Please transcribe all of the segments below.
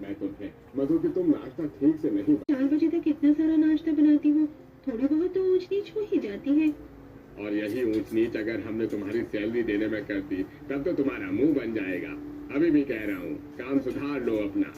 मैं तुम्हें मधु कि तुम नाश्ता ठीक से नहीं 4 बजे तक इतना सारा नाश्ता बनाती हो, थोड़ी बहुत तो ऊंच नीच हो ही जाती है। और यही ऊंच नीच अगर हमने तुम्हारी सैलरी देने में कर दी तब तो तुम्हारा मुंह बन जाएगा। अभी भी कह रहा हूँ काम सुधार लो अपना।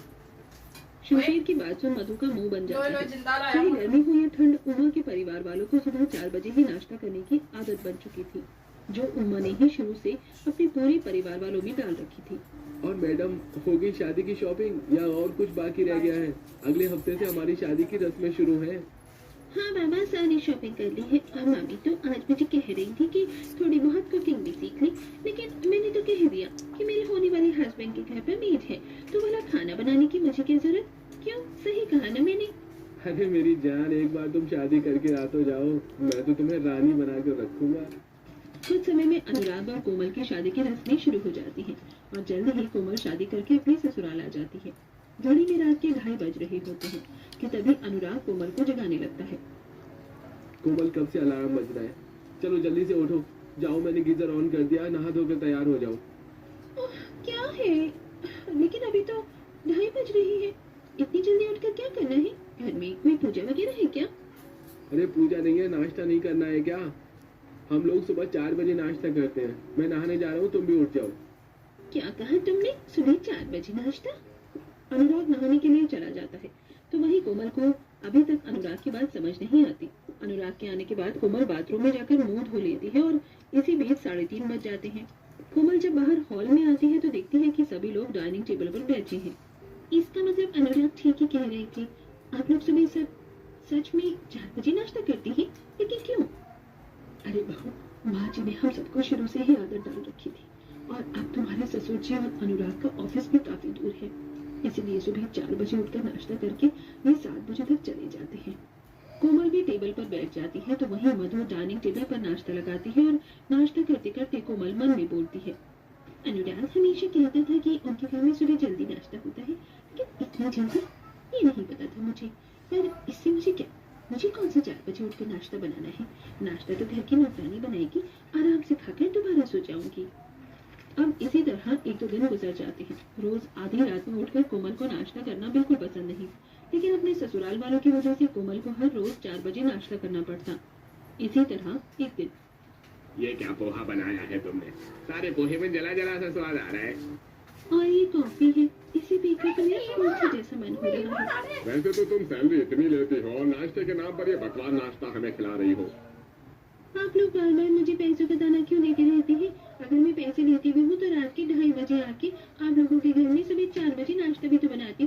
शमशेर की बात सुन मधु का मुंह बन जाता है। चाहे गर्मी हो या ठंड, उमा के परिवार वालों को सुबह 4 बजे ही नाश्ता करने की आदत बन चुकी थी, जो उमा ने ही शुरू से अपने पूरे परिवार वालों में डाल रखी थी। और मैडम, हो गई शादी की शॉपिंग या और कुछ बाकी रह गया है? अगले हफ्ते से हमारी शादी की रस्में शुरू हैं। हाँ बाबा, सारी शॉपिंग कर ली है। और मामी तो आज मुझे कह रही थी कि थोड़ी बहुत कुकिंग भी सीख ली, लेकिन मैंने तो कह दिया कि मेरे होने वाले हस्बैंड के घर पर मेड है, तो वाला खाना बनाने की मुझे क्या जरूरत। क्यों, सही कहा ना मैंने? अरे मेरी जान, एक बार तुम शादी करके आ तो जाओ, मैं तो तुम्हें रानी बना कर रखूंगा। कुछ समय में अनुराग और कोमल की शादी की रस्में शुरू हो जाती हैं और जल्द ही कोमल शादी करके अपने ससुराल आ जाती है। घड़ी में रात के 2:30 बज रहे होते हैं कि तभी अनुराग कोमल को जगाने लगता है। कोमल, कब से अलार्म बज रहा है? चलो जल्दी से उठो, जाओ मैंने गीजर ऑन कर दिया, नहा धोकर तैयार हो जाओ। क्या है, लेकिन अभी तो 2:30 बज रही है। इतनी जल्दी उठकर क्या करना है? घर में कोई पूजा वगैरह है क्या? अरे पूजा नहीं है, नाश्ता नहीं करना है क्या? हम लोग सुबह 4 बजे नाश्ता करते हैं। मैं नहाने जा रहा हूँ, तुम भी उठ जाओ। क्या कहा तुमने? सुबह 4 बजे नाश्ता? अनुराग नहाने के लिए चला जाता है तो वहीं कोमल को अभी तक अनुराग की बात समझ नहीं आती। अनुराग के आने के बाद कोमल बाथरूम में जाकर मुंह धो लेती है और इसी बीच 3:30 बज जाते हैं। कोमल जब बाहर हॉल में आती है तो देखती है कि सभी लोग डाइनिंग टेबल पर बैठे हैं। इसका मतलब अनुराग ठीक ही कह रहे थे, आप लोग सुबह सच में 4 बजे नाश्ता करती है, लेकिन क्यों? अरे बहू, माँ जी ने हम सबको शुरू से ही आदत डाल रखी थी, और अब तुम्हारे ससुर जी और अनुराग का ऑफिस भी काफी दूर है, इसलिए सुबह 4 बजे उठकर नाश्ता करके ये 7 बजे तक चले जाते हैं। कोमल भी टेबल पर बैठ जाती है तो वहीं मधु डाइनिंग टेबल पर नाश्ता लगाती है और नाश्ता करते करते कोमल मन में बोलती है, अनुराग हमेशा कहता था कि उनके घर में सुबह जल्दी नाश्ता होता है, लेकिन इतना जल्दी ये नहीं पता था मुझे। पर इससे मुझे क्या, मुझे कौन सा 4 बजे उठकर नाश्ता बनाना है? नाश्ता तो घर की नौकरानी बनाएगी, आराम से खाकर दोबारा सो जाऊंगी। अब इसी तरह 1-2 दिन गुजर जाते हैं। रोज आधी रात में उठकर कोमल को नाश्ता करना बिल्कुल पसंद नहीं, लेकिन अपने ससुराल वालों की वजह से कोमल को हर रोज 4 बजे नाश्ता करना पड़ता। इसी तरह एक दिन, ये क्या पोहा बनाया है तुमने? सारे पोहे में जला जला सा स्वाद आ रहा है। और ये कॉफी है, इसे पीकर तो मेरा कॉफी जैसा मन हो रहा है। वैसे तो तुम सैलरी इतनी लेती हो और नाश्ते के नाम पर ये बकवास नाश्ता हमें खिला रही हो। आप लोग बार बार मुझे पैसों का दाना क्यों देते रहते हैं? अगर मैं पैसे लेती भी हूँ तो रात के 2:30 बजे आके आप लोगों के घर में सुबह 4 बजे नाश्ता भी तो बनाती हूँ।